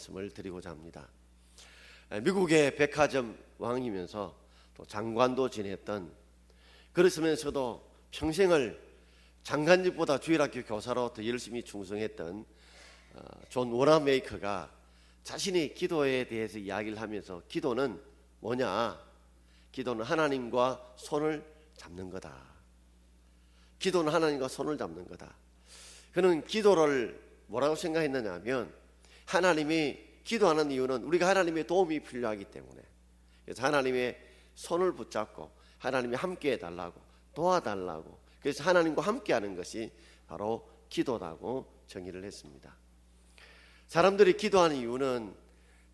말씀을 드리고자 합니다. 미국의 백화점 왕이면서 또 장관도 지냈던, 그랬으면서도 평생을 장관직보다 주일학교 교사로 더 열심히 충성했던 존 워나메이커가 자신이 기도에 대해서 이야기를 하면서, 기도는 뭐냐? 기도는 하나님과 손을 잡는 거다. 기도는 하나님과 손을 잡는 거다. 그는 기도를 뭐라고 생각했느냐 하면, 하나님이 기도하는 이유는 우리가 하나님의 도움이 필요하기 때문에, 그래서 하나님의 손을 붙잡고 하나님이 함께 해달라고, 도와달라고, 그래서 하나님과 함께 하는 것이 바로 기도라고 정의를 했습니다. 사람들이 기도하는 이유는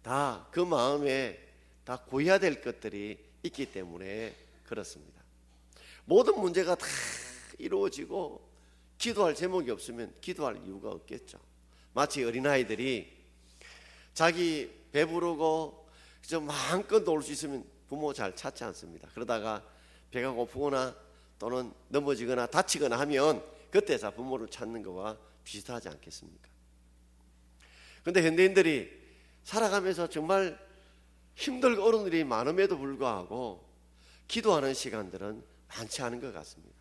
다 그 마음에 다 구해야 될 것들이 있기 때문에 그렇습니다. 모든 문제가 다 이루어지고 기도할 제목이 없으면 기도할 이유가 없겠죠. 마치 어린아이들이 자기 배부르고 좀 마음껏 놀 수 있으면 부모 잘 찾지 않습니다. 그러다가 배가 고프거나 또는 넘어지거나 다치거나 하면 그때 다 부모를 찾는 것과 비슷하지 않겠습니까? 그런데 현대인들이 살아가면서 정말 힘들고 어려운 일이 많음에도 불구하고 기도하는 시간들은 많지 않은 것 같습니다.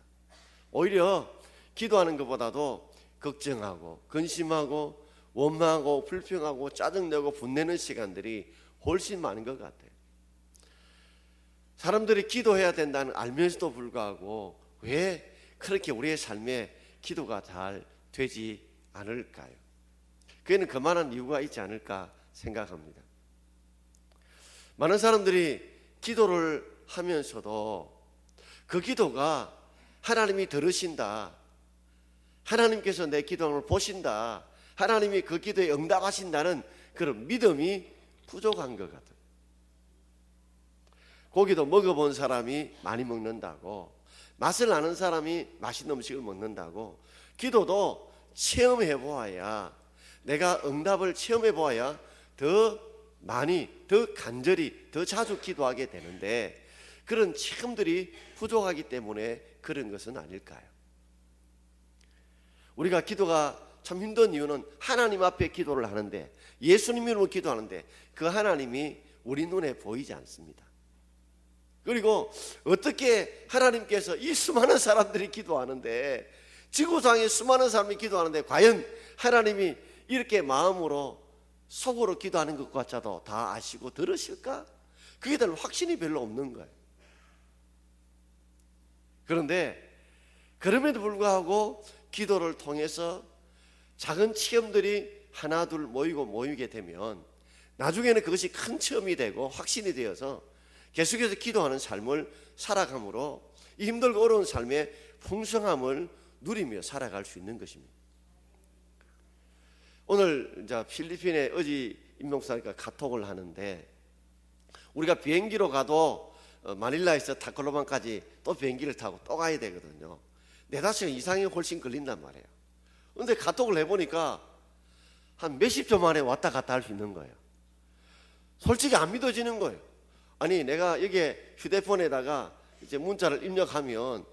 오히려 기도하는 것보다도 걱정하고 근심하고 원망하고 불평하고 짜증내고 분내는 시간들이 훨씬 많은 것 같아요. 사람들이 기도해야 된다는 알면서도 불구하고 왜 그렇게 우리의 삶에 기도가 잘 되지 않을까요? 그에는 그만한 이유가 있지 않을까 생각합니다. 많은 사람들이 기도를 하면서도 그 기도가 하나님이 들으신다, 하나님께서 내 기도를 보신다, 하나님이 그 기도에 응답하신다는 그런 믿음이 부족한 것 같아요. 고기도 먹어본 사람이 많이 먹는다고, 맛을 아는 사람이 맛있는 음식을 먹는다고, 기도도 체험해 보아야, 내가 응답을 체험해 보아야 더 많이, 더 간절히, 더 자주 기도하게 되는데, 그런 체험들이 부족하기 때문에 그런 것은 아닐까요? 우리가 기도가 참 힘든 이유는 하나님 앞에 기도를 하는데, 예수님 이름으로 기도하는데 그 하나님이 우리 눈에 보이지 않습니다. 그리고 어떻게 하나님께서 이 수많은 사람들이 기도하는데, 지구상에 수많은 사람이 기도하는데 과연 하나님이 이렇게 마음으로 속으로 기도하는 것조차도 다 아시고 들으실까? 그에 대한 확신이 별로 없는 거예요. 그런데 그럼에도 불구하고 기도를 통해서 작은 체험들이 하나 둘 모이게 되면 나중에는 그것이 큰 체험이 되고 확신이 되어서 계속해서 기도하는 삶을 살아감으로 이 힘들고 어려운 삶의 풍성함을 누리며 살아갈 수 있는 것입니다. 오늘 이제 필리핀에 어제 임목사니까 카톡을 하는데, 우리가 비행기로 가도 마닐라에서 타클로반까지 또 비행기를 타고 또 가야 되거든요. 4-5시간 이상이 훨씬 걸린단 말이에요. 그런데 카톡을 해보니까 한 몇십 초 만에 왔다 갔다 할 수 있는 거예요. 솔직히 안 믿어지는 거예요. 아니, 내가 여기에 휴대폰에다가 이제 문자를 입력하면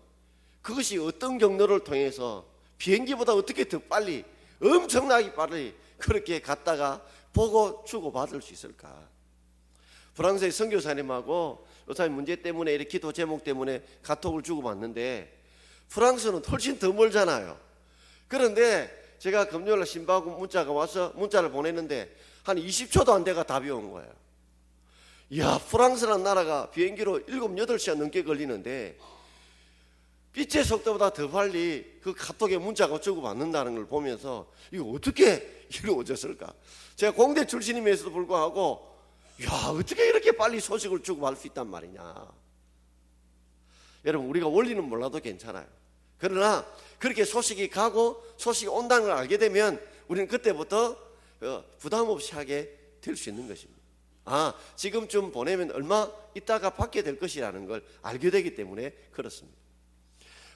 그것이 어떤 경로를 통해서 비행기보다 어떻게 더 빨리, 엄청나게 빨리 그렇게 갔다가 보고 주고받을 수 있을까? 프랑스의 선교사님하고 요새 문제 때문에 이렇게 기도 제목 때문에 카톡을 주고받는데, 프랑스는 훨씬 더 멀잖아요. 그런데 제가 금요일날 신바고 문자가 와서 문자를 보냈는데 한 20초도 안 돼가 답이 온 거예요. 이야, 프랑스라는 나라가 비행기로 7-8시간 넘게 걸리는데 빛의 속도보다 더 빨리 그 카톡에 문자가 주고받는다는 걸 보면서 이거 어떻게 이루어졌을까? 제가 공대 출신임에도 불구하고 야, 어떻게 이렇게 빨리 소식을 주고받을 수 있단 말이냐. 여러분, 우리가 원리는 몰라도 괜찮아요. 그러나 그렇게 소식이 가고 소식이 온다는 걸 알게 되면 우리는 그때부터 부담 없이 하게 될 수 있는 것입니다. 아, 지금쯤 보내면 얼마 있다가 받게 될 것이라는 걸 알게 되기 때문에 그렇습니다.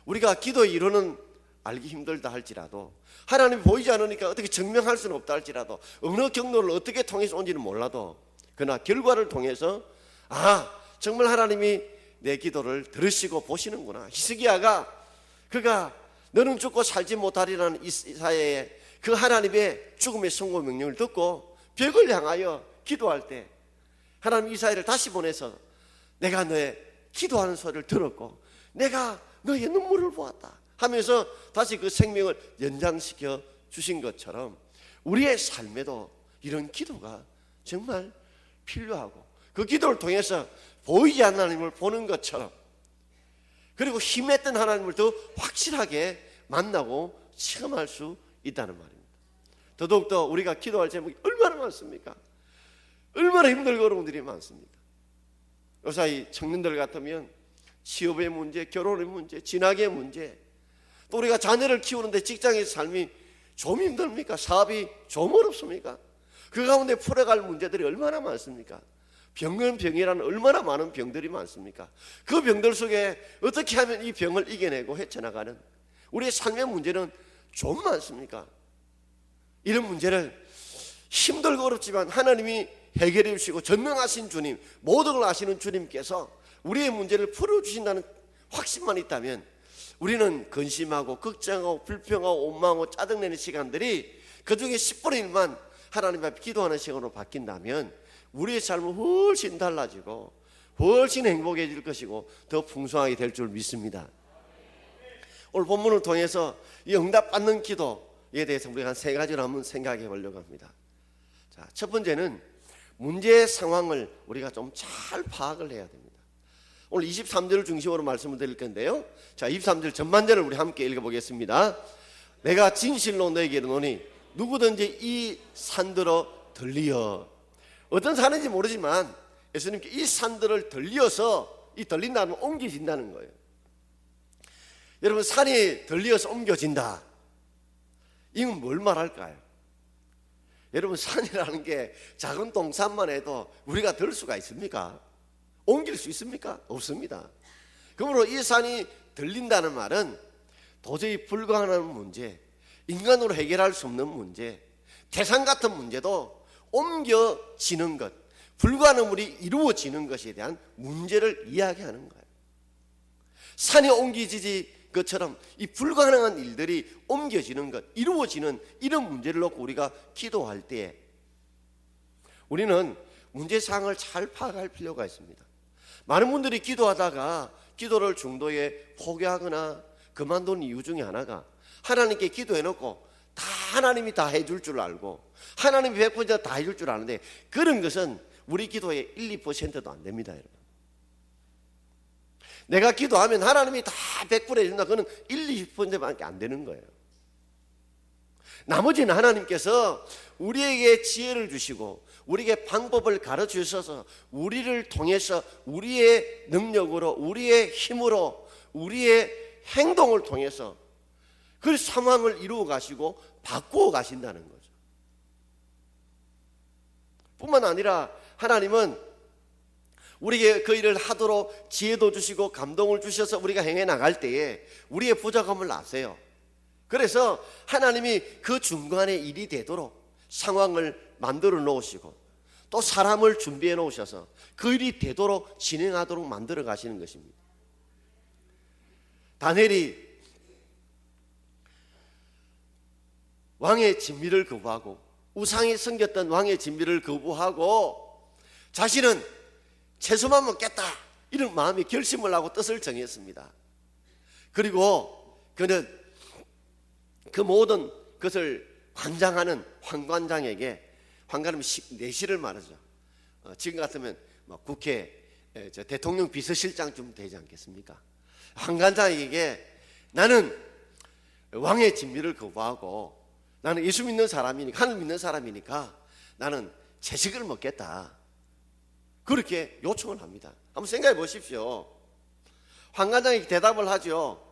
우리가 기도의 이론은 알기 힘들다 할지라도, 하나님이 보이지 않으니까 어떻게 증명할 수는 없다 할지라도, 어느 경로를 어떻게 통해서 온지는 몰라도, 그러나 결과를 통해서 아, 정말 하나님이 내 기도를 들으시고 보시는구나. 히스기야가 그가 너는 죽고 살지 못하리라는 이사야의 그 하나님의 죽음의 선고 명령을 듣고 벽을 향하여 기도할 때 하나님 이사야를 다시 보내서 내가 너의 기도하는 소리를 들었고 내가 너의 눈물을 보았다 하면서 다시 그 생명을 연장시켜 주신 것처럼 우리의 삶에도 이런 기도가 정말 필요하고 그 기도를 통해서 보이지 않는 하나님을 보는 것처럼 그리고 힘했던 하나님을 더 확실하게 만나고 체험할 수 있다는 말입니다. 더더욱더 우리가 기도할 제목이 얼마나 많습니까? 얼마나 힘들고 어려운 일이 많습니까? 요사이 청년들 같으면 취업의 문제, 결혼의 문제, 진학의 문제, 또 우리가 자녀를 키우는데 직장의 삶이 좀 힘듭니까? 사업이 좀 어렵습니까? 그 가운데 풀어갈 문제들이 얼마나 많습니까? 병은 병이라는 얼마나 많은 병들이 많습니까? 그 병들 속에 어떻게 하면 이 병을 이겨내고 헤쳐나가는 우리의 삶의 문제는 좀 많습니까? 이런 문제를 힘들고 어렵지만 하나님이 해결해 주시고 전능하신 주님, 모든 걸 아시는 주님께서 우리의 문제를 풀어주신다는 확신만 있다면 우리는 근심하고 걱정하고 불평하고 원망하고 짜증내는 시간들이 그중에 10분의 1만 하나님 앞에 기도하는 시간으로 바뀐다면 우리의 삶은 훨씬 달라지고 훨씬 행복해질 것이고 더 풍성하게 될 줄 믿습니다. 오늘 본문을 통해서 이 응답받는 기도에 대해서 우리가 한 세 가지를 한번 생각해 보려고 합니다. 자, 첫 번째는 문제의 상황을 우리가 좀 잘 파악을 해야 됩니다. 오늘 23절을 중심으로 말씀을 드릴 건데요. 자, 23절 전반절을 우리 함께 읽어보겠습니다. 내가 진실로 너에게 이르노니 누구든지 이 산들어 들리어. 어떤 산인지 모르지만 예수님께 이 산들을 들리어서 이 들린다는 건 옮겨진다는 거예요. 여러분, 산이 들리어서 옮겨진다. 이건 뭘 말할까요? 여러분, 산이라는 게 작은 동산만 해도 우리가 들 수가 있습니까? 옮길 수 있습니까? 없습니다. 그러므로 이 산이 들린다는 말은 도저히 불가능한 문제, 인간으로 해결할 수 없는 문제, 태산 같은 문제도 옮겨지는 것, 불가능물이 이루어지는 것에 대한 문제를 이야기하는 거예요. 산이 옮겨지지 것처럼 이 불가능한 일들이 옮겨지는 것, 이루어지는 이런 문제를 놓고 우리가 기도할 때 우리는 문제사항을 잘 파악할 필요가 있습니다. 많은 분들이 기도하다가 기도를 중도에 포기하거나 그만둔 이유 중에 하나가 하나님께 기도해놓고 다 하나님이 다 해줄 줄 알고 하나님이 100% 다 해줄 줄 아는데 그런 것은 우리 기도의 1, 2%도 안 됩니다. 여러분, 내가 기도하면 하나님이 다 100% 해준다. 그거는 1, 20%밖에 안 되는 거예요. 나머지는 하나님께서 우리에게 지혜를 주시고 우리에게 방법을 가르치셔서 우리를 통해서 우리의 능력으로 우리의 힘으로 우리의 행동을 통해서 그 상황을 이루어 가시고 바꾸어 가신다는 거죠. 뿐만 아니라 하나님은 우리에게 그 일을 하도록 지혜도 주시고 감동을 주셔서 우리가 행해 나갈 때에 우리의 부족함을 아세요. 그래서 하나님이 그 중간에 일이 되도록 상황을 만들어 놓으시고 또 사람을 준비해 놓으셔서 그 일이 되도록 진행하도록 만들어 가시는 것입니다. 다니엘이 왕의 진미를 거부하고 우상이 섬겼던 왕의 진미를 거부하고 자신은 채소만 먹겠다 이런 마음이 결심을 하고 뜻을 정했습니다. 그리고 그는 그 모든 것을 관장하는 황관장에게 황관은 내시를 말하죠. 지금 같으면 국회 대통령 비서실장쯤 되지 않겠습니까? 황관장에게 나는 왕의 진미를 거부하고 나는 예수 믿는 사람이니까 하늘 믿는 사람이니까 나는 채식을 먹겠다. 그렇게 요청을 합니다. 한번 생각해 보십시오. 황관장이 대답을 하죠.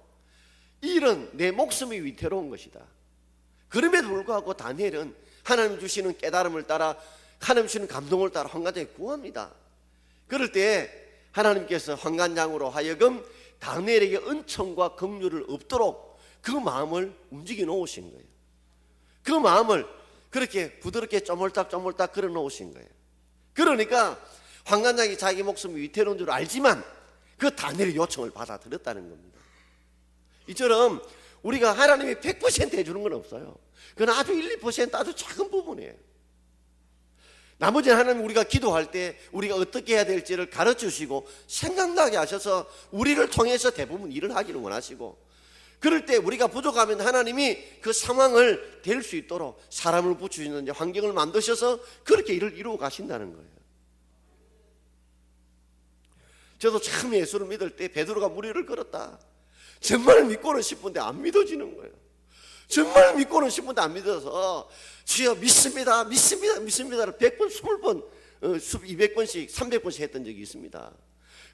이 일은 내 목숨이 위태로운 것이다. 그럼에도 불구하고 다니엘은 하나님 주시는 깨달음을 따라 하나님 주시는 감동을 따라 황관장이 구합니다. 그럴 때 하나님께서 황관장으로 하여금 다니엘에게 은총과 긍휼을 얻도록 그 마음을 움직여 놓으신 거예요. 그 마음을 그렇게 부드럽게 쪼물딱 걸어 놓으신 거예요. 그러니까 황관장이 자기 목숨이 위태로운 줄 알지만 그 다니엘의 요청을 받아들였다는 겁니다. 이처럼 우리가 하나님이 100% 해주는 건 없어요. 그건 아주 1, 2% 아주 작은 부분이에요. 나머지는 하나님 우리가 기도할 때 우리가 어떻게 해야 될지를 가르쳐주시고 생각나게 하셔서 우리를 통해서 대부분 일을 하기를 원하시고, 그럴 때 우리가 부족하면 하나님이 그 상황을 될 수 있도록 사람을 붙이시는 환경을 만드셔서 그렇게 일을 이루어 가신다는 거예요. 저도 참 예수를 믿을 때 베드로가 무리를 걸었다, 정말 믿고는 싶은데 안 믿어지는 거예요. 정말 믿고는 싶은데 안 믿어서 주여 믿습니다 믿습니다 믿습니다를 100번 20번 200번씩 300번씩 했던 적이 있습니다.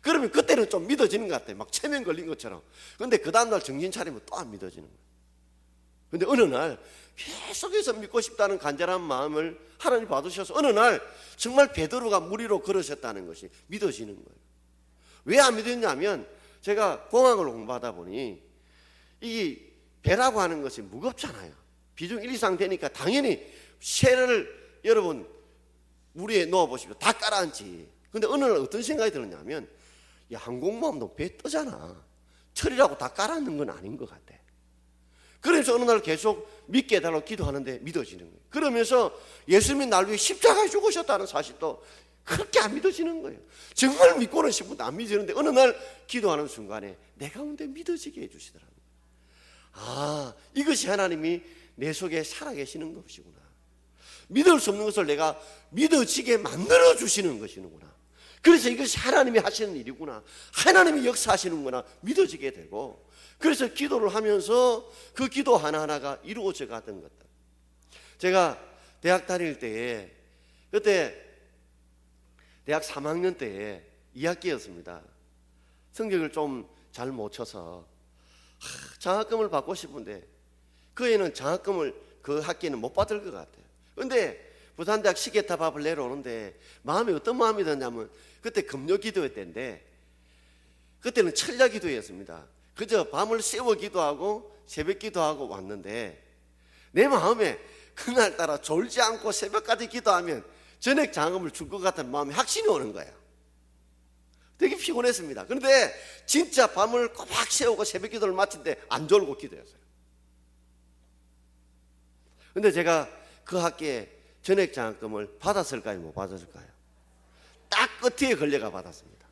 그러면 그때는 좀 믿어지는 것 같아요. 막 체면 걸린 것처럼. 근데 그 다음날 정신 차리면 또 안 믿어지는 거예요. 근데 어느 날 계속해서 믿고 싶다는 간절한 마음을 하나님 받으셔서 어느 날 정말 베드로가 무리로 걸으셨다는 것이 믿어지는 거예요. 왜 안 믿었냐면 제가 공학을 공부하다 보니 이 배라고 하는 것이 무겁잖아요. 비중 1 이상 되니까 당연히 쇠를 여러분 물에 넣어보십시오. 다 깔아앉지. 근데 어느 날 어떤 생각이 들었냐면, 야, 항공모함도 배 뜨잖아. 철이라고 다 깔아앉는 건 아닌 것 같아. 그래서 어느 날 계속 믿게 해달라고 기도하는데 믿어지는 거예요. 그러면서 예수님이 날 위해 십자가에 죽으셨다는 사실도 그렇게 안 믿어지는 거예요. 정말 믿고는 싶은데 안 믿어지는데 어느 날 기도하는 순간에 내 가운데 믿어지게 해주시더라고요. 아, 이것이 하나님이 내 속에 살아계시는 것이구나. 믿을 수 없는 것을 내가 믿어지게 만들어 주시는 것이구나. 그래서 이것이 하나님이 하시는 일이구나, 하나님이 역사하시는구나 믿어지게 되고, 그래서 기도를 하면서 그 기도 하나하나가 이루어져 가던 것들. 제가 대학 다닐 때에, 그때 대학 3학년 때에 2학기였습니다. 성적을 좀 잘 못 쳐서 장학금을 받고 싶은데 그 애는 장학금을 그 학기에는 못 받을 것 같아요. 근데 부산대학 시계탑 앞을 내려오는데 마음이 어떤 마음이 드냐면, 그때 금요 기도회 때인데 그때는 철야 기도회였습니다. 그저 밤을 새워 기도하고 새벽 기도하고 왔는데 내 마음에 그날따라 졸지 않고 새벽까지 기도하면 전액 장학금을 줄 것 같은 마음에 확신이 오는 거예요. 되게 피곤했습니다. 그런데 진짜 밤을 꼬박 새우고 새벽 기도를 마칠 때 안 졸고 기도했어요. 그런데 제가 그 학기에 전액 장학금을 받았을까요? 못 받았을까요? 딱 끝에 걸려가 받았습니다.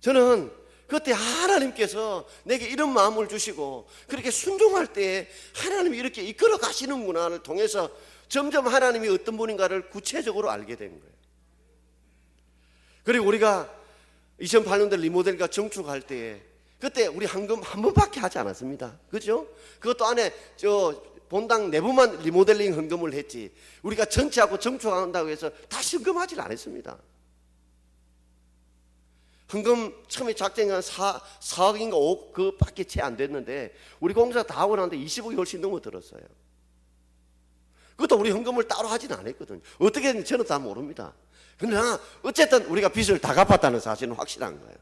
저는 그때 하나님께서 내게 이런 마음을 주시고 그렇게 순종할 때 하나님이 이렇게 이끌어 가시는구나를 통해서 점점 하나님이 어떤 분인가를 구체적으로 알게 된 거예요. 그리고 우리가 2008년도 리모델링과 정축할 때에 그때 우리 헌금 한 번밖에 하지 않았습니다. 그죠? 그것도 안에 본당 내부만 리모델링 헌금을 했지, 우리가 전체하고 정축한다고 해서 다시 헌금하지 않았습니다. 헌금 처음에 작정한 4억인가 5억 그밖에 채 안 됐는데 우리 공사 다 하고 나는데 20억이 훨씬 넘어 들었어요. 그것도 우리 헌금을 따로 하지는 않았거든요. 어떻게 했는지 저는 다 모릅니다. 그러나 어쨌든 우리가 빚을 다 갚았다는 사실은 확실한 거예요.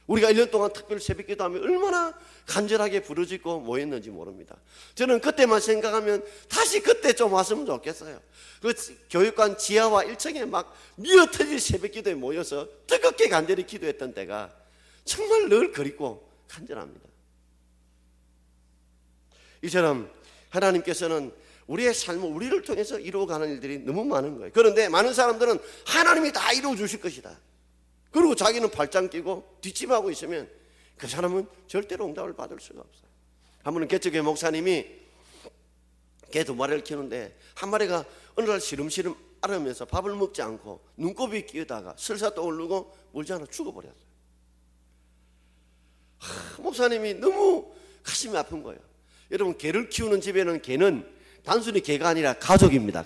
우리가 1년 동안 특별 새벽 기도하면 얼마나 간절하게 부르짖고 모였는지 모릅니다. 저는 그때만 생각하면 다시 그때 좀 왔으면 좋겠어요. 그 교육관 지하와 1층에 막 미어터질 새벽 기도에 모여서 뜨겁게 간절히 기도했던 때가 정말 늘 그립고 간절합니다. 이처럼 하나님께서는 우리의 삶을 우리를 통해서 이루어가는 일들이 너무 많은 거예요. 그런데 많은 사람들은 하나님이 다 이루어 주실 것이다, 그리고 자기는 발짱 끼고 뒷짐하고 있으면 그 사람은 절대로 응답을 받을 수가 없어요. 한 번은 개척교회 목사님이 개 2마리를 키우는데 한 마리가 어느 날 시름시름 앓으면서 밥을 먹지 않고 눈곱이 끼어다가 설사 떠오르고 멀지 않아 죽어버렸어요. 목사님이 너무 가슴이 아픈 거예요. 여러분, 개를 키우는 집에는 개는 단순히 개가 아니라 가족입니다.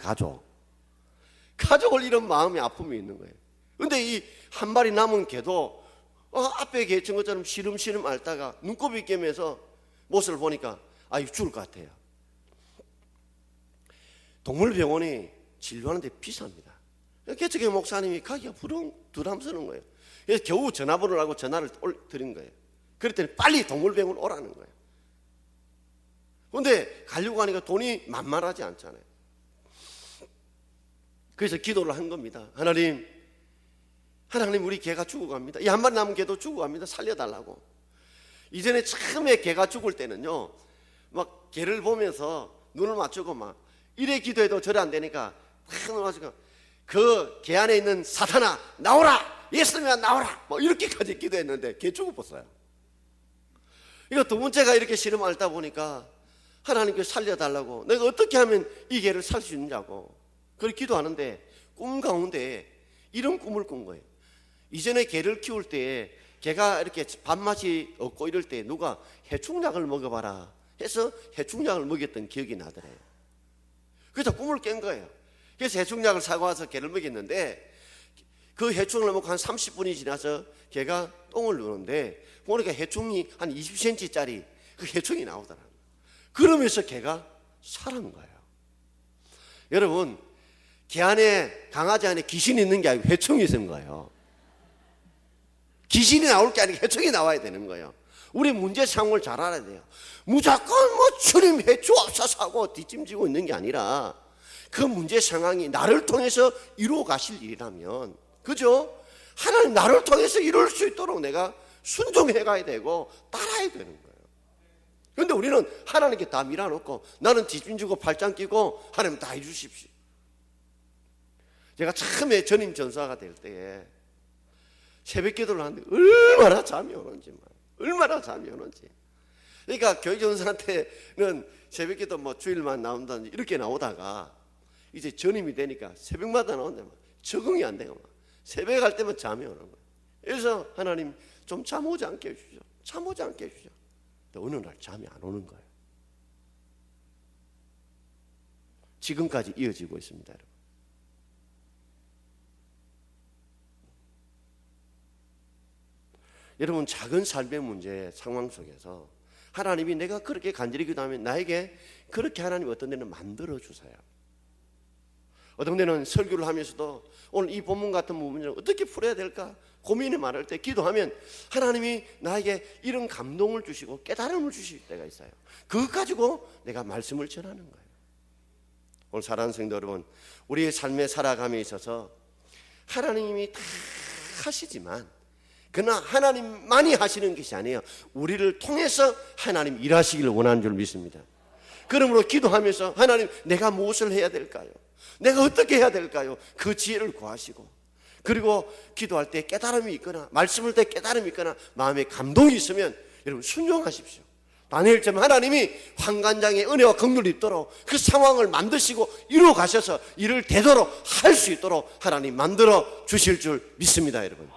가족을 잃은 마음이 아픔이 있는 거예요. 그런데 이 한 마리 남은 개도 앞에 개친 것처럼 시름시름 앓다가 눈곱이 끼면서 모습을 보니까 죽을 것 같아요. 동물병원이 진료하는데 비쌉니다. 개척교회 목사님이 가기가 부담스러운 거예요. 그래서 겨우 전화번호를 하고 전화를 드린 거예요. 그랬더니 빨리 동물병원 오라는 거예요. 그런데 가려고 하니까 돈이 만만하지 않잖아요. 그래서 기도를 한 겁니다. 하나님 우리 개가 죽어갑니다. 이 한 마리 남은 개도 죽어갑니다. 살려달라고. 이전에 처음에 개가 죽을 때는요, 막 개를 보면서 눈을 맞추고 막 이래 기도해도 절에 안 되니까 막 눈을 맞추고 그 개 안에 있는 사탄아 나오라, 예수님아 나오라, 뭐 이렇게까지 기도했는데 개 죽어버렸어요. 이거 두 번째가 이렇게 시름을 앓다 보니까 하나님께 살려달라고, 내가 어떻게 하면 이 개를 살 수 있느냐고 그렇게 기도하는데 꿈 가운데 이런 꿈을 꾼 거예요. 이전에 개를 키울 때 개가 이렇게 밥맛이 없고 이럴 때 누가 해충약을 먹어봐라 해서 해충약을 먹였던 기억이 나더래요. 그래서 꿈을 깬 거예요. 그래서 해충약을 사고 와서 개를 먹였는데 그 해충을 먹고 한 30분이 지나서 개가 똥을 누는데 보니까 해충이 한 20cm짜리 그 해충이 나오더라고요. 그러면서 개가 살은 거예요. 여러분, 개 안에, 강아지 안에 귀신이 있는 게 아니고 해충이 있는 거예요. 귀신이 나올 게 아니고 해충이 나와야 되는 거예요. 우리 문제 상황을 잘 알아야 돼요. 무조건 뭐 주님 해충 없어서 하고 뒷짐지고 있는 게 아니라 그 문제 상황이 나를 통해서 이루어 가실 일이라면, 그죠? 하나님 나를 통해서 이룰 수 있도록 내가 순종해 가야 되고 따라야 되는 거예요. 그런데 우리는 하나님께 다 밀어놓고 나는 뒷짐지고 팔짱 끼고 하나님 다 해주십시오. 제가 처음에 전임 전사가 될 때에 새벽 기도를 하는데 얼마나 잠이 오는지, 얼마나 잠이 오는지. 그러니까 교육전사한테는 새벽 기도 뭐 주일만 나온다든지 이렇게 나오다가 이제 전임이 되니까 새벽마다 나온다. 적응이 안 되고 새벽에 갈 때만 잠이 오는 거예요. 그래서 하나님 좀 잠 오지 않게 해주죠. 잠 오지 않게 해주죠. 근데 어느 날 잠이 안 오는 거예요. 지금까지 이어지고 있습니다, 여러분. 여러분, 작은 삶의 문제 상황 속에서 하나님이 내가 그렇게 간절히 기도하면 나에게 그렇게 하나님 어떤 데는 만들어 주세요. 어떤 데는 설교를 하면서도 오늘 이 본문 같은 부분을 어떻게 풀어야 될까 고민이 많을 때 기도하면 하나님이 나에게 이런 감동을 주시고 깨달음을 주실 때가 있어요. 그것 가지고 내가 말씀을 전하는 거예요. 오늘 사랑하는 성도 여러분, 우리의 삶의 살아감에 있어서 하나님이 다 하시지만 그러나 하나님만이 하시는 것이 아니에요. 우리를 통해서 하나님 일하시기를 원하는 줄 믿습니다. 그러므로 기도하면서 하나님 내가 무엇을 해야 될까요? 내가 어떻게 해야 될까요? 그 지혜를 구하시고, 그리고 기도할 때 깨달음이 있거나 말씀을 때 깨달음이 있거나 마음에 감동이 있으면 여러분 순종하십시오. 다니엘처럼 하나님이 환관장의 은혜와 긍휼이 있도록 그 상황을 만드시고 이루어 가셔서 이를 되도록 할 수 있도록 하나님 만들어 주실 줄 믿습니다, 여러분.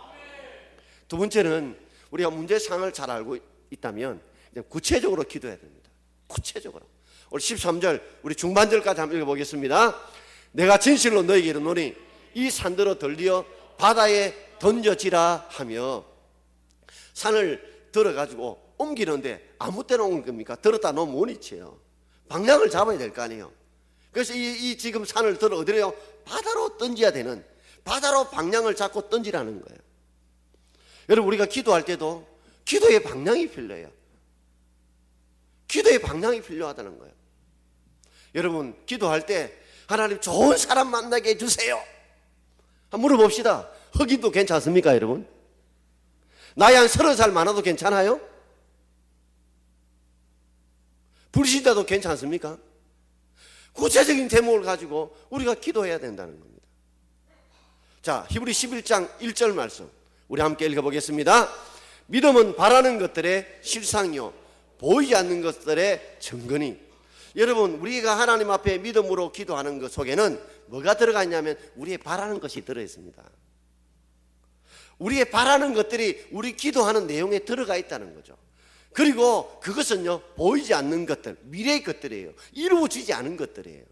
두 번째는 우리가 문제 상황을 잘 알고 있다면 구체적으로 기도해야 됩니다. 구체적으로. 우리 13절 우리 중반절까지 한번 읽어보겠습니다. 내가 진실로 너에게 이르노니 이 산들어 들리어 바다에 던져지라 하며, 산을 들어가지고 옮기는데 아무 때나 옮길 겁니까? 들었다 놓으면 원위치예요. 방향을 잡아야 될 거 아니에요. 그래서 이 지금 산을 들어 어디래요? 바다로 던져야 되는, 바다로 방향을 잡고 던지라는 거예요. 여러분, 우리가 기도할 때도 기도의 방향이 필요해요. 기도의 방향이 필요하다는 거예요. 여러분, 기도할 때 하나님 좋은 사람 만나게 해주세요. 한번 물어봅시다. 흑인도 괜찮습니까, 여러분? 나이 한 30살 많아도 괜찮아요? 불신자도 괜찮습니까? 구체적인 제목을 가지고 우리가 기도해야 된다는 겁니다. 자, 히브리 11장 1절 말씀 우리 함께 읽어보겠습니다. 믿음은 바라는 것들의 실상이요 보이지 않는 것들의 증거니. 여러분, 우리가 하나님 앞에 믿음으로 기도하는 것 속에는 뭐가 들어가 있냐면 우리의 바라는 것이 들어있습니다. 우리의 바라는 것들이 우리 기도하는 내용에 들어가 있다는 거죠. 그리고 그것은요 보이지 않는 것들, 미래의 것들이에요. 이루어지지 않은 것들이에요.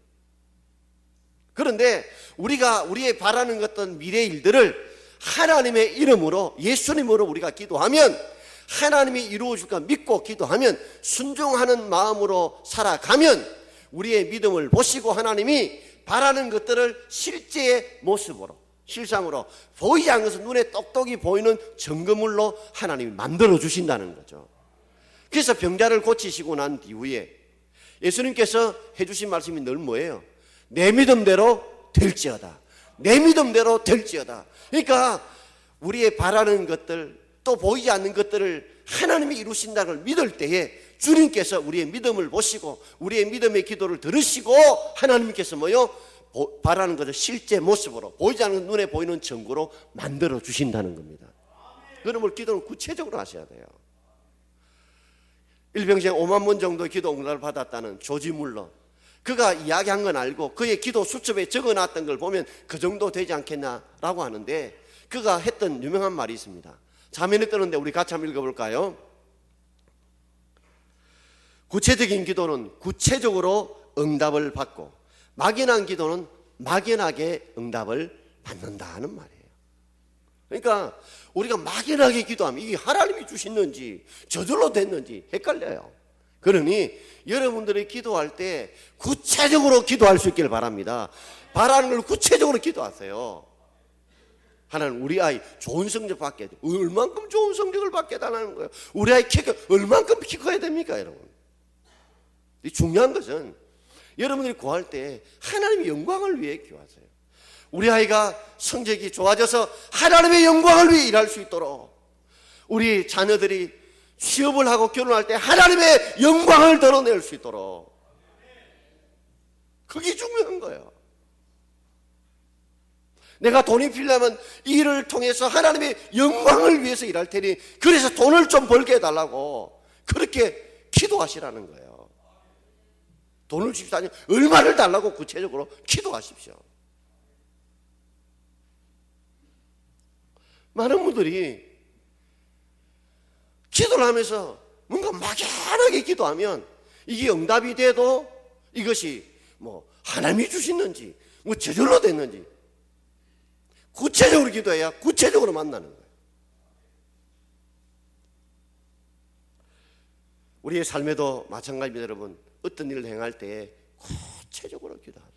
그런데 우리가 우리의 바라는 것들, 미래의 일들을 하나님의 이름으로, 예수님으로 우리가 기도하면 하나님이 이루어줄까 믿고 기도하면, 순종하는 마음으로 살아가면 우리의 믿음을 보시고 하나님이 바라는 것들을 실제의 모습으로, 실상으로 보이지 않는 것은 눈에 똑똑히 보이는 증거물로 하나님이 만들어 주신다는 거죠. 그래서 병자를 고치시고 난 이후에 예수님께서 해주신 말씀이 늘 뭐예요? 내 믿음대로 될지어다. 내 믿음대로 될지어다. 그러니까 우리의 바라는 것들, 또 보이지 않는 것들을 하나님이 이루신다는 걸 믿을 때에 주님께서 우리의 믿음을 보시고 우리의 믿음의 기도를 들으시고 하나님께서 뭐요? 바라는 것을 실제 모습으로 보이지 않는 눈에 보이는 증거로 만들어 주신다는 겁니다. 그러므로 기도는 구체적으로 하셔야 돼요. 일평생 5만 번 정도 기도 응답을 받았다는 조지 물러, 그가 이야기한 건 알고 그의 기도 수첩에 적어놨던 걸 보면 그 정도 되지 않겠냐라고 하는데, 그가 했던 유명한 말이 있습니다. 자면에 뜨는데 우리 같이 한번 읽어볼까요? 구체적인 기도는 구체적으로 응답을 받고 막연한 기도는 막연하게 응답을 받는다는 말이에요. 그러니까 우리가 막연하게 기도하면 이게 하나님이 주시는지 저절로 됐는지 헷갈려요. 그러니 여러분들이 기도할 때 구체적으로 기도할 수 있기를 바랍니다. 바라는 걸 구체적으로 기도하세요. 하나님, 우리 아이 좋은 성적 받게 해. 얼만큼 좋은 성적을 받게 해달라는 거예요. 우리 아이 키가 얼만큼 키 커야 됩니까, 여러분? 중요한 것은 여러분들이 구할 때 하나님의 영광을 위해 기도하세요. 우리 아이가 성적이 좋아져서 하나님의 영광을 위해 일할 수 있도록, 우리 자녀들이 취업을 하고 결혼할 때 하나님의 영광을 드러낼 수 있도록, 그게 중요한 거예요. 내가 돈이 필요하면 이 일을 통해서 하나님의 영광을 위해서 일할 테니 그래서 돈을 좀 벌게 해달라고 그렇게 기도하시라는 거예요. 돈을 주십시오 아니면 얼마를 달라고 구체적으로 기도하십시오. 많은 분들이 기도를 하면서 뭔가 막연하게 기도하면 이게 응답이 돼도 이것이 뭐 하나님이 주시는지 뭐 저절로 됐는지, 구체적으로 기도해야 구체적으로 만나는 거예요. 우리의 삶에도 마찬가지입니다. 여러분, 어떤 일을 행할 때 구체적으로 기도하세요.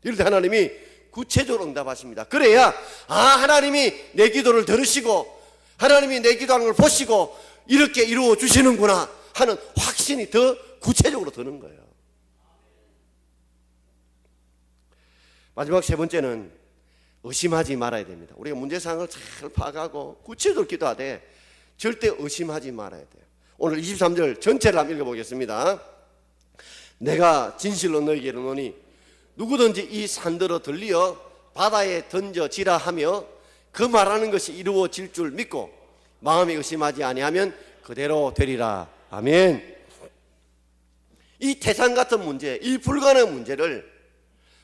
이럴 때 하나님이 구체적으로 응답하십니다. 그래야 하나님이 내 기도를 들으시고 하나님이 내 기도하는 걸 보시고 이렇게 이루어 주시는구나 하는 확신이 더 구체적으로 드는 거예요. 마지막 세 번째는 의심하지 말아야 됩니다. 우리가 문제사항을 잘 파악하고 구체적으로 기도하되 절대 의심하지 말아야 돼요. 오늘 23절 전체를 한번 읽어보겠습니다. 내가 진실로 너희에게 이르노니 누구든지 이 산더러 들리어 바다에 던져지라 하며 그 말하는 것이 이루어질 줄 믿고 마음에 의심하지 아니하면 그대로 되리라. 아멘. 이 태산 같은 문제, 이 불가능한 문제를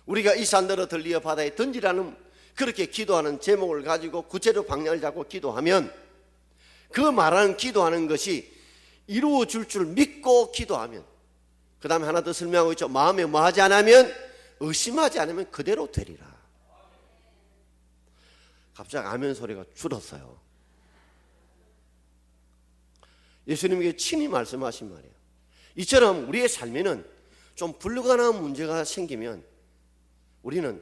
우리가 이 산더러 들리어 바다에 던지라는 그렇게 기도하는 제목을 가지고 구체적 방향을 잡고 기도하면 그 말하는 기도하는 것이 이루어질 줄 믿고 기도하면, 그 다음에 하나 더 설명하고 있죠. 마음에 뭐하지 않으면 의심하지 않으면 그대로 되리라. 갑자기 아멘 소리가 줄었어요. 예수님께 친히 말씀하신 말이에요. 이처럼 우리의 삶에는 좀 불가능한 문제가 생기면 우리는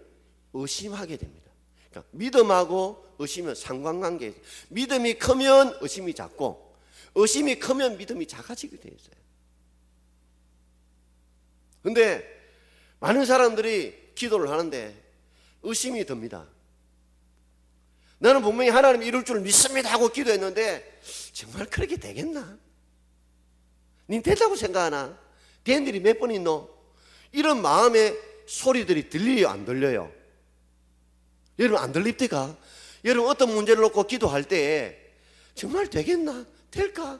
의심하게 됩니다. 그러니까 믿음하고 의심은 상관관계예요. 믿음이 크면 의심이 작고 의심이 크면 믿음이 작아지게 되어 있어요. 그런데 많은 사람들이 기도를 하는데 의심이 듭니다. 나는 분명히 하나님이 이룰 줄 믿습니다 하고 기도했는데 정말 그렇게 되겠나? 닌 된다고 생각하나? 된 일이 몇 번 있노? 이런 마음의 소리들이 들려요, 안 들려요? 여러분 안 들립니까? 여러분 어떤 문제를 놓고 기도할 때 정말 되겠나? 될까?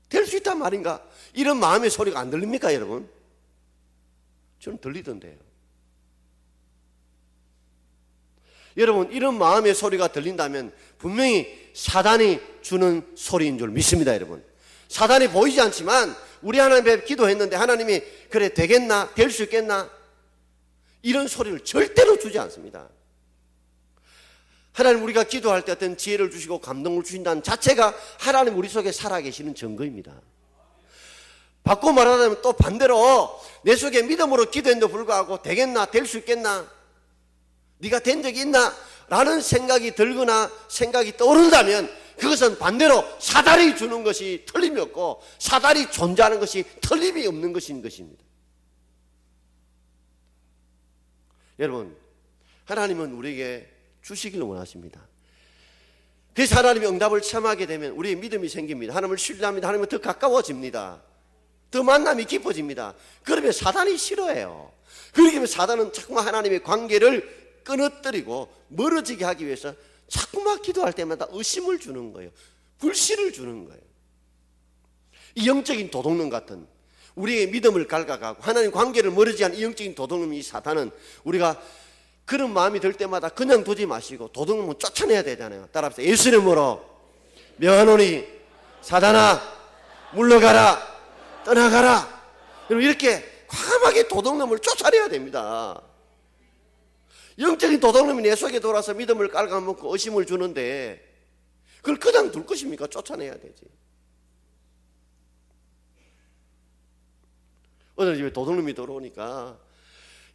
될 수 있단 말인가? 이런 마음의 소리가 안 들립니까, 여러분? 저는 들리던데요. 여러분, 이런 마음의 소리가 들린다면 분명히 사단이 주는 소리인 줄 믿습니다, 여러분. 사단이 보이지 않지만 우리 하나님 앞에 기도했는데 하나님이 그래 되겠나? 될 수 있겠나? 이런 소리를 절대로 주지 않습니다. 하나님, 우리가 기도할 때 어떤 지혜를 주시고 감동을 주신다는 자체가 하나님 우리 속에 살아계시는 증거입니다. 바꿔 말하자면 또 반대로 내 속에 믿음으로 기도했는데 불구하고 되겠나? 될 수 있겠나? 네가 된 적이 있나? 라는 생각이 들거나 생각이 떠오른다면 그것은 반대로 사단이 주는 것이 틀림이 없고 사단이 존재하는 것이 틀림이 없는 것인 것입니다. 여러분, 하나님은 우리에게 주시기를 원하십니다. 그래서 하나님의 응답을 체험하게 되면 우리의 믿음이 생깁니다. 하나님을 신뢰합니다. 하나님과 더 가까워집니다. 더 만남이 깊어집니다. 그러면 사단이 싫어해요. 그렇게 하면 사단은 자꾸만 하나님의 관계를 끊어뜨리고 멀어지게 하기 위해서 자꾸만 기도할 때마다 의심을 주는 거예요. 불신을 주는 거예요. 이 영적인 도둑놈 같은 우리의 믿음을 갉아가고 하나님 관계를 멀어지게 하는 이 영적인 도둑놈, 이 사탄은 우리가 그런 마음이 들 때마다 그냥 두지 마시고 도둑놈은 쫓아내야 되잖아요. 따라합시다. 예수 이름으로 명하노니 사단아 물러가라, 떠나가라. 여러분, 이렇게 과감하게 도둑놈을 쫓아내야 됩니다. 영적인 도둑놈이 내 속에 돌아서 믿음을 깔아먹고 의심을 주는데 그걸 그냥 둘 것입니까? 쫓아내야 되지. 어느 집에 도둑놈이 들어오니까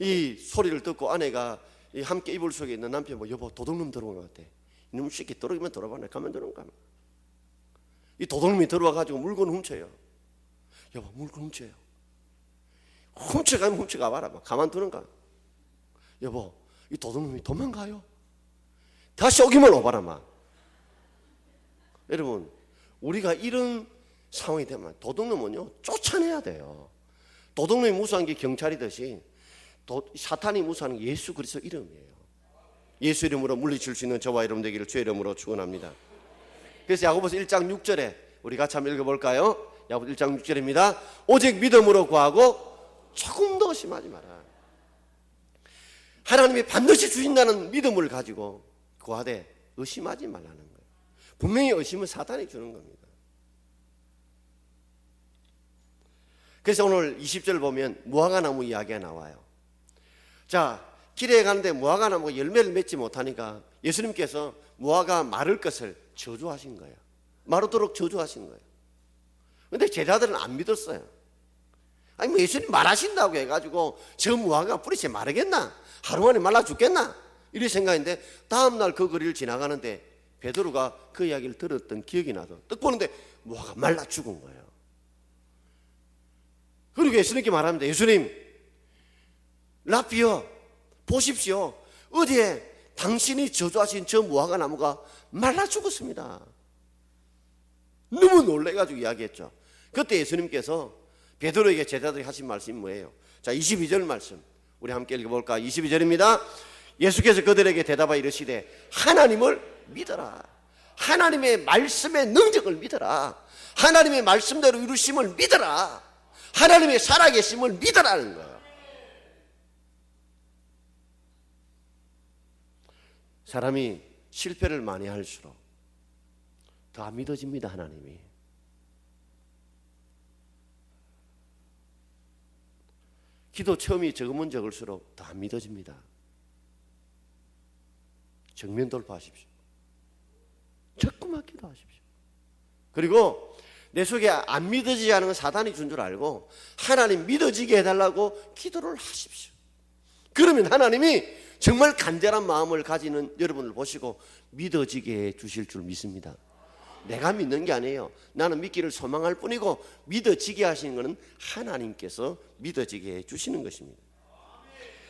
이 소리를 듣고 아내가 이 함께 이불 속에 있는 남편 뭐 여보 도둑놈 들어온 것 같아. 이놈 새끼 들어오면 들어봐라. 가면 들어온가. 이 도둑놈이 들어와가지고 물건 훔쳐요. 여보 물건 훔쳐요. 훔쳐가면 훔쳐가 봐라. 가만 두는가. 여보 이 도둑놈이 도망가요. 다시 오기만 오봐라. 막. 여러분, 우리가 이런 상황이 되면 도둑놈은요 쫓아내야 돼요. 도둑놈이 무수한 게 경찰이듯이 사탄이 무수한 게 예수 그리스도 이름이에요. 예수 이름으로 물리칠 수 있는 저와 여러분 되기를 주의 이름으로 축원합니다. 그래서 야고보서 1장 6절에 우리 같이 한번 읽어볼까요? 야고보서 1장 6절입니다. 오직 믿음으로 구하고 조금 더 의심하지 마라. 하나님이 반드시 주신다는 믿음을 가지고 구하되 의심하지 말라는 거예요. 분명히 의심은 사탄이 주는 겁니다. 그래서 오늘 20절 보면 무화과나무 이야기가 나와요. 자, 길에 가는데 무화과나무가 열매를 맺지 못하니까 예수님께서 무화과 마를 것을 저주하신 거예요. 마르도록 저주하신 거예요. 그런데 제자들은 안 믿었어요. 아니 뭐 예수님 말하신다고 해가지고 저 무화과가 뿌리채 마르겠나? 하루 만에 말라 죽겠나? 이런 생각인데 다음날 그 거리를 지나가는데 베드로가 그 이야기를 들었던 기억이 나서 딱 보는데 무화과가 말라 죽은 거예요. 그리고 예수님께 말합니다. 예수님, 라피어 보십시오. 어디에 당신이 저주하신 저 무화과 나무가 말라 죽었습니다. 너무 놀래가지고 이야기했죠. 그때 예수님께서 베드로에게 제자들이 하신 말씀이 뭐예요? 자, 22절 말씀 우리 함께 읽어볼까? 22절입니다. 예수께서 그들에게 대답하여 이르시되 하나님을 믿어라. 하나님의 말씀의 능력을 믿어라. 하나님의 말씀대로 이루심을 믿어라. 하나님의 살아계심을 믿어라는 거예요. 사람이 실패를 많이 할수록 더 안 믿어집니다. 하나님이. 기도 처음이 적으면 적을수록 더 안 믿어집니다. 정면 돌파하십시오. 자꾸만 기도하십시오. 그리고 내 속에 안 믿어지지 않은 건 사단이 준 줄 알고 하나님 믿어지게 해달라고 기도를 하십시오. 그러면 하나님이 정말 간절한 마음을 가지는 여러분을 보시고 믿어지게 해주실 줄 믿습니다. 내가 믿는 게 아니에요. 나는 믿기를 소망할 뿐이고 믿어지게 하시는 것은 하나님께서 믿어지게 해주시는 것입니다.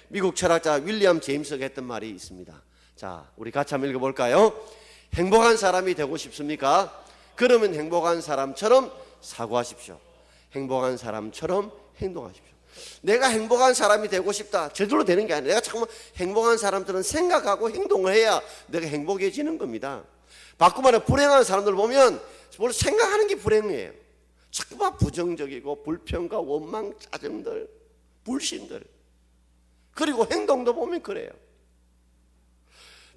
미국 철학자 윌리엄 제임스가 했던 말이 있습니다. 자, 우리 같이 한번 읽어볼까요? 행복한 사람이 되고 싶습니까? 그러면 행복한 사람처럼 사고하십시오. 행복한 사람처럼 행동하십시오. 내가 행복한 사람이 되고 싶다. 저절로 되는 게 아니라 내가 정말 행복한 사람들은 생각하고 행동을 해야 내가 행복해지는 겁니다. 바꾸 말해 불행한 사람들 보면 뭘 생각하는 게 불행이에요. 자꾸만 부정적이고 불평과 원망, 짜증들, 불신들. 그리고 행동도 보면 그래요.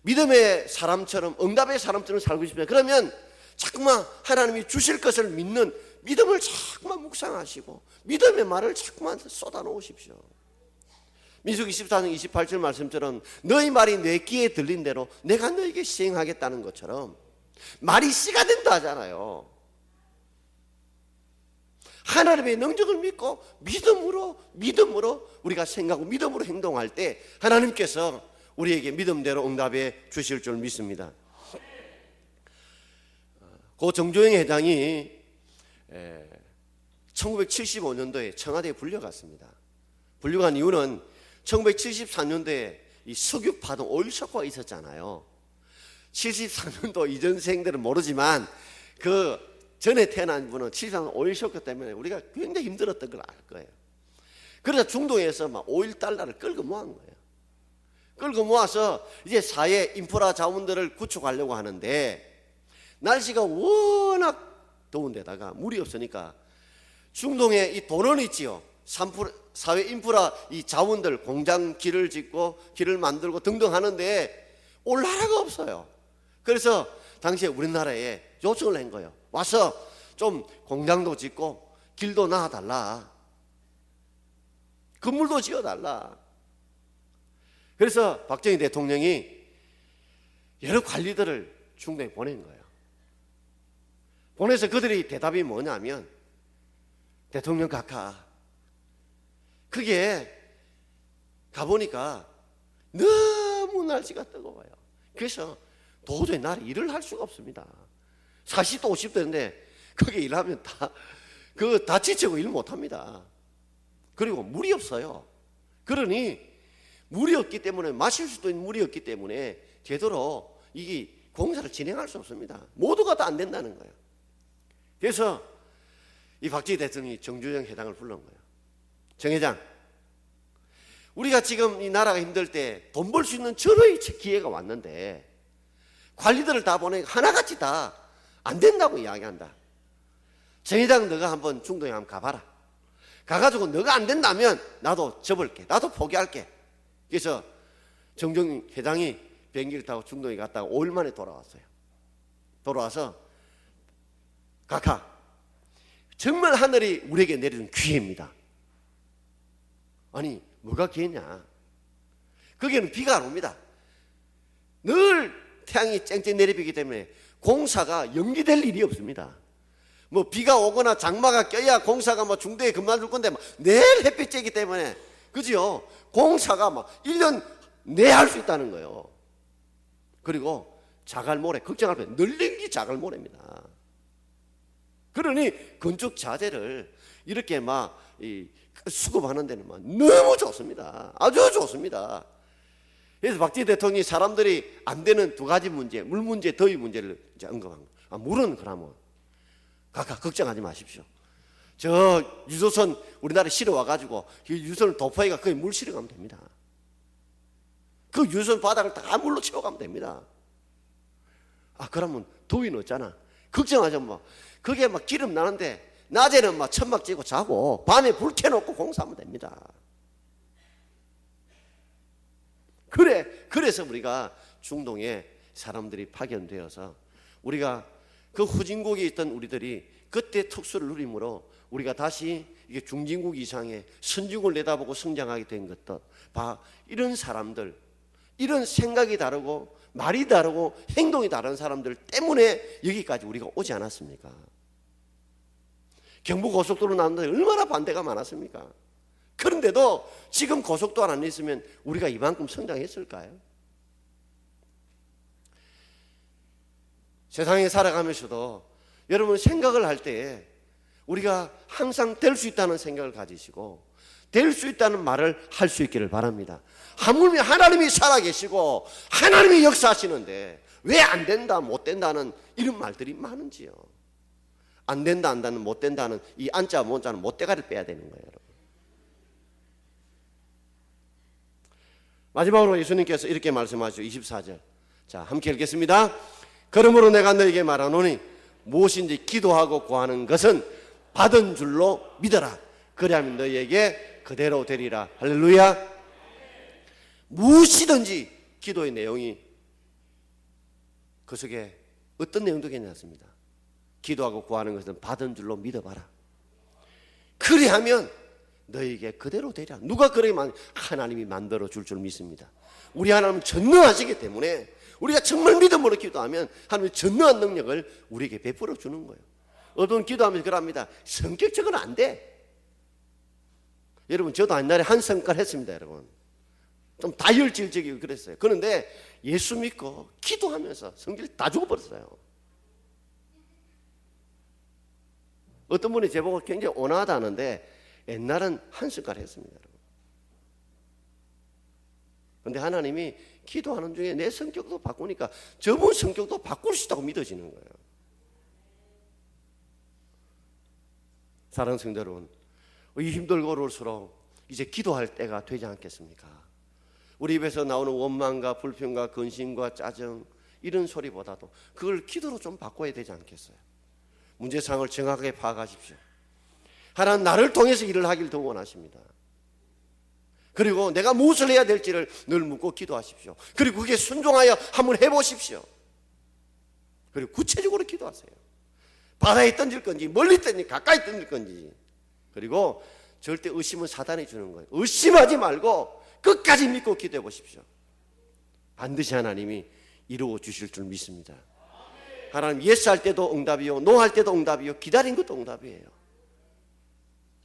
믿음의 사람처럼 응답의 사람처럼 살고 싶어요. 그러면 자꾸만 하나님이 주실 것을 믿는 믿음을 자꾸만 묵상하시고 믿음의 말을 자꾸만 쏟아놓으십시오. 민수기 14장 28절 말씀처럼 너희 말이 내 귀에 들린 대로 내가 너에게 시행하겠다는 것처럼 말이 씨가 된다 하잖아요. 하나님의 능력을 믿고 믿음으로 우리가 생각하고 믿음으로 행동할 때 하나님께서 우리에게 믿음대로 응답해 주실 줄 믿습니다. 고 정조영 회장이 1975년도에 청와대에 불려갔습니다. 불려간 이유는 1974년도에 이 석유파동 오일 쇼크가 있었잖아요. 74년도 이전생들은 모르지만 그 전에 태어난 분은 74년 오일 쇼크 때문에 우리가 굉장히 힘들었던 걸 알 거예요. 그래서 중동에서 막 오일 달러를 끌고 모은 거예요. 끌고 모아서 이제 사회 인프라 자원들을 구축하려고 하는데 날씨가 워낙 더운 데다가 물이 없으니까 중동에 이 돈은 있지요. 사회 인프라 이 자원들 공장 길을 짓고 길을 만들고 등등 하는데 올 나라가 없어요. 그래서 당시에 우리나라에 요청을 한 거예요. 와서 좀 공장도 짓고 길도 놔달라. 건물도 지어달라. 그래서 박정희 대통령이 여러 관리들을 중동에 보낸 거예요. 보내서 그들이 대답이 뭐냐면 대통령 각하 그게 가보니까 너무 날씨가 뜨거워요. 그래서 도저히 나를 일을 할 수가 없습니다. 40도 50도인데 거기 일하면 다 지치고 일 못합니다. 그리고 물이 없어요. 그러니 물이 없기 때문에 마실 수도 있는 물이 없기 때문에 제대로 이게 공사를 진행할 수 없습니다. 모두가 다 안 된다는 거예요. 그래서 이 박정희 대통령이 정주영 회장을 불러온 거예요. 정 회장, 우리가 지금 이 나라가 힘들 때 돈 벌 수 있는 절호의 기회가 왔는데 관리들을 다 보내니까 하나같이 다 안 된다고 이야기한다. 정 회장 너가 한번 중동에 한번 가봐라. 가가지고 너가 안 된다면 나도 접을게. 나도 포기할게. 그래서 정주영 회장이 비행기를 타고 중동에 갔다가 5일 만에 돌아왔어요. 돌아와서 각하, 정말 하늘이 우리에게 내려준 기회입니다. 아니 뭐가 기회냐? 거기는 비가 안 옵니다. 늘 태양이 쨍쨍 내리비기 때문에 공사가 연기될 일이 없습니다. 뭐 비가 오거나 장마가 껴야 공사가 뭐 중도에 그만둘 건데 내일 햇빛 쬐기 때문에 그죠? 공사가 막 1년 내에 할 수 있다는 거예요. 그리고 자갈모래 걱정할 때 널린 자갈모래입니다. 그러니 건축 자재를 이렇게 막 수급하는 데는 막 너무 좋습니다. 아주 좋습니다. 그래서 박정희 대통령이 사람들이 안 되는 두 가지 문제, 물 문제, 더위 문제를 이제 언급한 거예요. 물은 그러면 각각 걱정하지 마십시오. 저 유조선 우리나라에 실어 와가지고 유조선을 도포해가 거기 물 실어가면 됩니다. 그 유조선 바닥을 다 물로 채워가면 됩니다. 그러면 더위는 없잖아. 걱정하지 마. 그게 막 기름 나는데 낮에는 막 천막 찌고 자고 밤에 불 켜놓고 공사하면 됩니다. 그래서 우리가 중동에 사람들이 파견되어서 우리가 그 후진국에 있던 우리들이 그때 특수를 누림으로 우리가 다시 이게 중진국 이상의 선진국을 내다보고 성장하게 된 것도 이런 사람들, 이런 생각이 다르고 말이 다르고 행동이 다른 사람들 때문에 여기까지 우리가 오지 않았습니까? 경부고속도로 나왔는데 얼마나 반대가 많았습니까? 그런데도 지금 고속도로 안 있으면 우리가 이만큼 성장했을까요? 세상에 살아가면서도 여러분 생각을 할 때 우리가 항상 될 수 있다는 생각을 가지시고 될 수 있다는 말을 할 수 있기를 바랍니다. 하물며 하나님이 살아계시고 하나님이 역사하시는데 왜 안 된다 못 된다는 이런 말들이 많은지요. 안 된다 안다는 못 된다는 이 안자 못자는 못대가리를 빼야 되는 거예요. 여러분. 마지막으로 예수님께서 이렇게 말씀하시죠. 24절 자 함께 읽겠습니다. 그러므로 내가 너에게 말하노니 무엇인지 기도하고 구하는 것은 받은 줄로 믿어라. 그리하면 너희에게 그대로 되리라. 할렐루야. 무엇이든지 기도의 내용이 그 속에 어떤 내용도 괜찮습니다. 기도하고 구하는 것은 받은 줄로 믿어봐라. 그리하면 너희에게 그대로 되리라. 누가 그러면 하나님이 만들어 줄 줄 믿습니다. 우리 하나님은 전능하시기 때문에 우리가 정말 믿음으로 기도하면 하나님의 전능한 능력을 우리에게 베풀어 주는 거예요. 어떤 기도하면서 그럽니다. 성격적으로 안 돼. 여러분 저도 옛날에 한 성깔 했습니다. 여러분 좀 다혈질적이고 그랬어요. 그런데 예수 믿고 기도하면서 성질 다 죽어버렸어요. 어떤 분이 제보고 굉장히 온화하다는데 옛날은 한 숟갈 했습니다. 여러분. 근데 하나님이 기도하는 중에 내 성격도 바꾸니까 저분 성격도 바꿀 수 있다고 믿어지는 거예요. 사랑하는 성도 여러분, 이 힘들고 어려울수록 이제 기도할 때가 되지 않겠습니까? 우리 입에서 나오는 원망과 불평과 근심과 짜증 이런 소리보다도 그걸 기도로 좀 바꿔야 되지 않겠어요? 문제상을 정확하게 파악하십시오. 하나님 나를 통해서 일을 하길 더 원하십니다. 그리고 내가 무엇을 해야 될지를 늘 묻고 기도하십시오. 그리고 그게 순종하여 한번 해보십시오. 그리고 구체적으로 기도하세요. 바다에 던질 건지 멀리 던질 가까이 던질 건지. 그리고 절대 의심은 사단이 주는 거예요. 의심하지 말고 끝까지 믿고 기도해 보십시오. 반드시 하나님이 이루어 주실 줄 믿습니다. 하나님 예스 할 때도 응답이요, 노 할 때도 응답이요, 기다린 것도 응답이에요.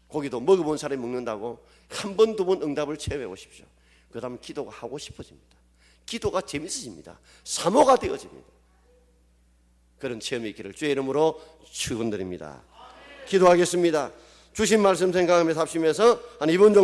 고기도 먹어본 사람이 먹는다고 한 번, 두 번 응답을 체험해 보십시오. 그 다음 기도가 하고 싶어집니다. 기도가 재밌어집니다. 사모가 되어집니다. 그런 체험이 있기를 주의 이름으로 축원드립니다. 기도하겠습니다. 주신 말씀 생각하면서 합심해서 한 2분 정도